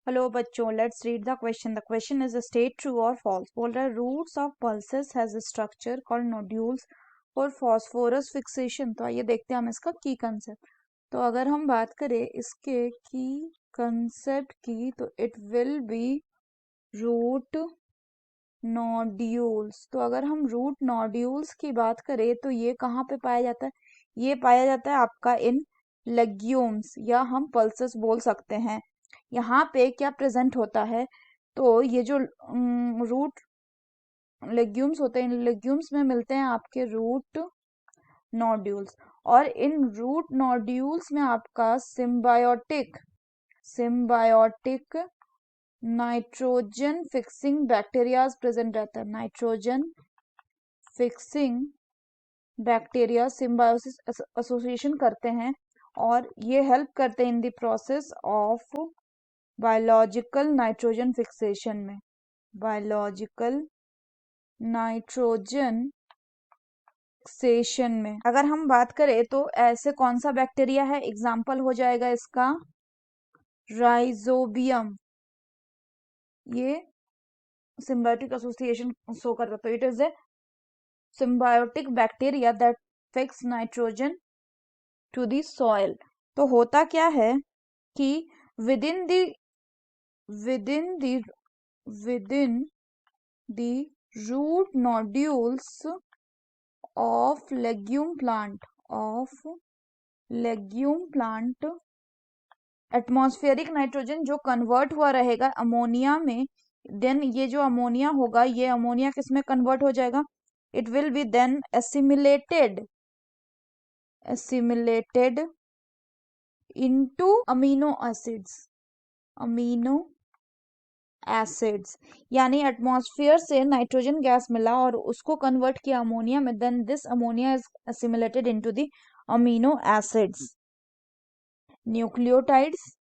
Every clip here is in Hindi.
हेलो बच्चों, let's read the question. The question is state true और फॉल्स। बोल रहा है roots of pulses has a structure called nodules for phosphorus fixation. तो आइए देखते हैं हम इसका की कंसेप्ट। तो अगर हम बात करें इसके की कंसेप्ट की, तो it will be root nodules. तो अगर हम रूट नोड्यूल्स की बात करें तो ये कहाँ पे पाया जाता है? ये पाया जाता है आपका इन लेग्यूम्स, या हम पल्सेस बोल सकते हैं। यहाँ पे क्या प्रेजेंट होता है? तो ये जो रूट लेग्यूम्स होते हैं, इन लेग्यूम्स में मिलते हैं आपके रूट नोड्यूल्स, और इन रूट नोड्यूल्स में आपका symbiotic nitrogen fixing bacteria present रहता है। Nitrogen fixing bacteria symbiosis association करते हैं, और ये हेल्प करते हैं in the process of biological nitrogen fixation में। बायोलॉजिकल नाइट्रोजन फिक्सेशन में अगर हम बात करें तो ऐसे कौन सा बैक्टीरिया है? एग्जाम्पल हो जाएगा इसका राइजोबियम। ये सिम्बायोटिक एसोसिएशन शो करता है। तो it is a symbiotic bacteria that fix nitrogen to the soil. तो होता क्या है कि within the within the within the root nodules of legume plant atmospheric nitrogen जो कन्वर्ट हुआ रहेगा अमोनिया में, देन ये जो अमोनिया होगा, ये अमोनिया किस में कन्वर्ट हो जाएगा? It will be then assimilated into amino acids. यानी एटमॉस्फेयर से नाइट्रोजन गैस मिला और उसको कन्वर्ट किया अमोनिया में, then this ammonia is assimilated into the amino acids. Nucleotides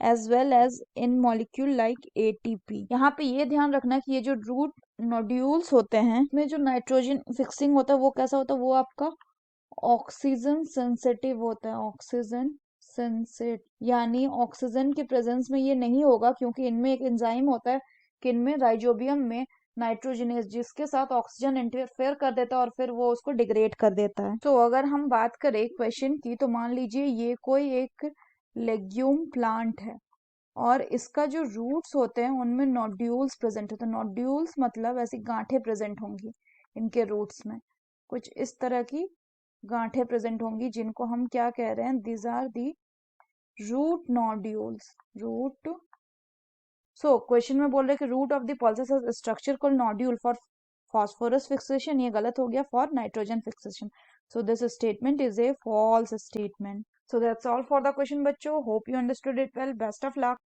as well as in molecule like ATP. यहाँ पे ये ध्यान रखना कि ये जो रूट नोड्यूल्स होते हैं इसमें जो नाइट्रोजन फिक्सिंग होता है वो कैसा होता है? वो आपका ऑक्सीजन सेंसिटिव होता है। ऑक्सीजन सेंसिटिव यानी ऑक्सीजन के प्रेजेंस में ये नहीं होगा, क्योंकि इनमें एक एंजाइम होता है कि इनमें राइजोबियम में नाइट्रोजनेस, जिसके साथ ऑक्सीजन इंटरफेयर कर देता है और फिर वो उसको डिग्रेड कर देता है। तो अगर हम बात करें क्वेश्चन की, तो मान लीजिए ये कोई एक लेग्यूम प्लांट है और इसका जो रूट्स होते हैं उनमें नोड्यूल्स प्रेजेंट होते हैं। नोड्यूल्स मतलब ऐसी गांठें प्रेजेंट होंगी इनके रूट्स में, कुछ इस तरह की गांठें प्रेजेंट होंगी, जिनको हम क्या कह रहे हैं? These are the root nodules. So question में बोल रहे हैं कि root of the pulses has structure called nodule for phosphorus fixation. ये गलत हो गया, for nitrogen fixation. So this statement is a false statement. So that's all for the question बच्चों. Hope you understood it well. Best of luck.